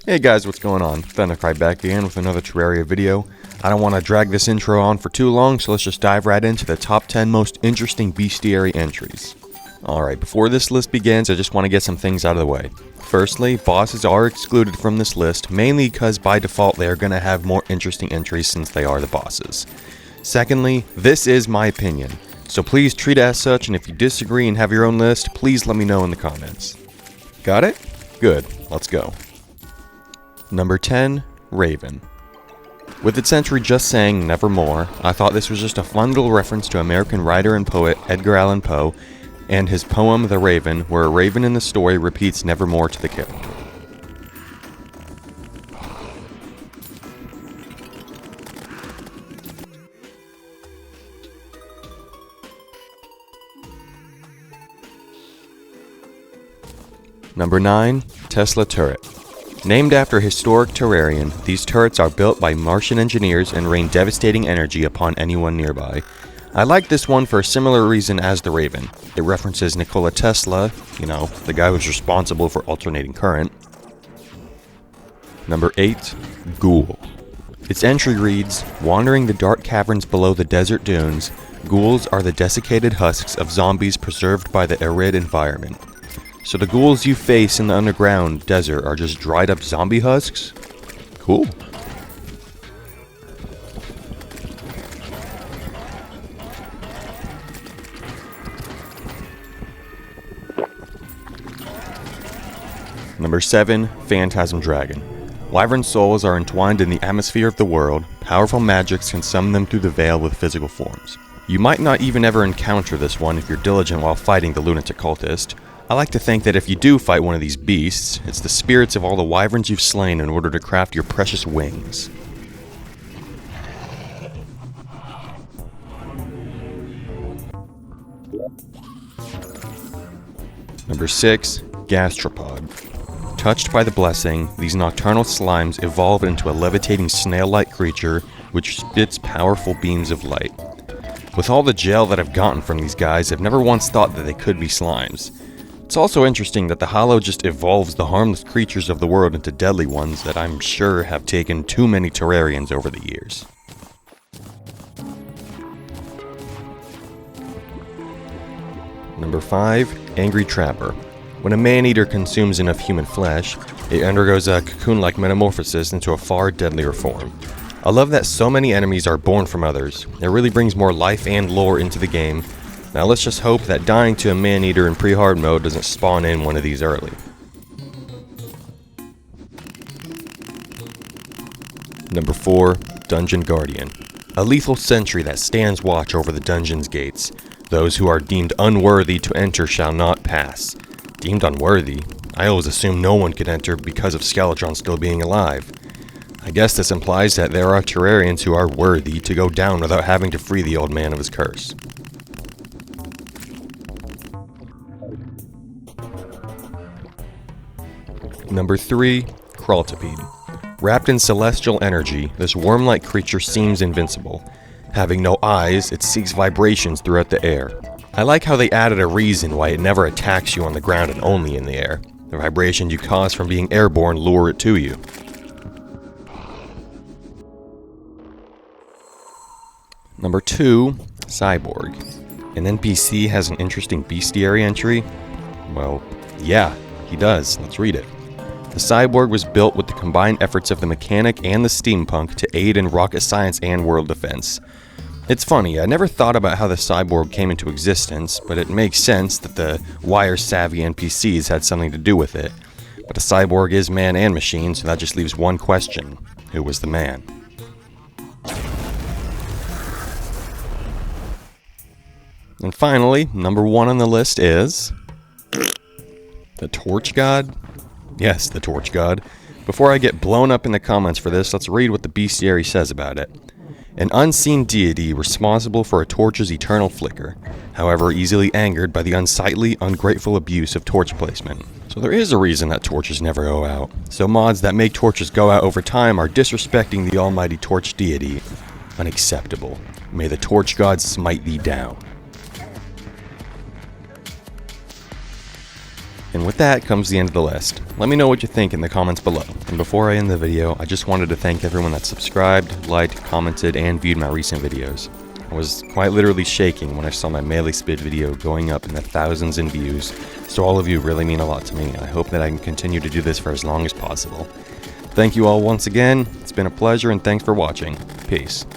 Hey guys, what's going on? Thundercry back again with another Terraria video. I don't want to drag this intro on for too long, so let's just dive right into the top 10 most interesting Bestiary entries. Alright, before this list begins, I just want to get some things out of the way. Firstly, bosses are excluded from this list, mainly because by default they are going to have more interesting entries since they are the bosses. Secondly, this is my opinion, so please treat it as such, and if you disagree and have your own list, please let me know in the comments. Got it? Good, let's go. Number 10, Raven. With its entry just saying nevermore, I thought this was just a fun little reference to American writer and poet Edgar Allan Poe and his poem The Raven, where a raven in the story repeats nevermore to the kill. Number 9, Tesla Turret. Named after a historic Terrarian, these turrets are built by Martian engineers and rain devastating energy upon anyone nearby. I like this one for a similar reason as the Raven. It references Nikola Tesla, the guy who's responsible for alternating current. Number 8, Ghoul. Its entry reads, wandering the dark caverns below the desert dunes, ghouls are the desiccated husks of zombies preserved by the arid environment. So the ghouls you face in the underground desert are just dried up zombie husks? Cool. Number 7, Phantasm Dragon. Wyvern souls are entwined in the atmosphere of the world. Powerful magics can summon them through the veil with physical forms. You might not even ever encounter this one if you're diligent while fighting the lunatic cultist. I like to think that if you do fight one of these beasts, it's the spirits of all the wyverns you've slain in order to craft your precious wings. Number 6, Gastropod. Touched by the blessing, these nocturnal slimes evolve into a levitating snail-like creature which spits powerful beams of light. With all the gel that I've gotten from these guys, I've never once thought that they could be slimes. It's also interesting that the Hollow just evolves the harmless creatures of the world into deadly ones that I'm sure have taken too many Terrarians over the years. Number 5, Angry Trapper. When a man-eater consumes enough human flesh, it undergoes a cocoon-like metamorphosis into a far deadlier form. I love that so many enemies are born from others. It really brings more life and lore into the game. Now let's just hope that dying to a man-eater in pre-hard mode doesn't spawn in one of these early. Number 4, Dungeon Guardian. A lethal sentry that stands watch over the dungeon's gates. Those who are deemed unworthy to enter shall not pass. Deemed unworthy? I always assumed no one could enter because of Skeletron still being alive. I guess this implies that there are Terrarians who are worthy to go down without having to free the old man of his curse. Number 3, Crawltipede. Wrapped in celestial energy, this worm-like creature seems invincible. Having no eyes, it seeks vibrations throughout the air. I like how they added a reason why it never attacks you on the ground and only in the air. The vibration you cause from being airborne lure it to you. Number 2, Cyborg. An NPC has an interesting bestiary entry? Well, yeah, he does. Let's read it. The Cyborg was built with the combined efforts of the mechanic and the steampunk to aid in rocket science and world defense. It's funny, I never thought about how the Cyborg came into existence, but it makes sense that the wire-savvy NPCs had something to do with it. But the Cyborg is man and machine, so that just leaves one question. Who was the man? And finally, number 1 on the list is... the Torch God? Yes, the Torch God. Before I get blown up in the comments for this, let's read what the Bestiary says about it. An unseen deity responsible for a torch's eternal flicker, however easily angered by the unsightly, ungrateful abuse of torch placement. So there is a reason that torches never go out. So mods that make torches go out over time are disrespecting the almighty torch deity. Unacceptable. May the Torch God smite thee down. And with that comes the end of the list. Let me know what you think in the comments below. And before I end the video, I just wanted to thank everyone that subscribed, liked, commented, and viewed my recent videos. I was quite literally shaking when I saw my melee spid video going up in the thousands in views, so all of you really mean a lot to me, and I hope that I can continue to do this for as long as possible. Thank you all once again, it's been a pleasure, and thanks for watching. Peace.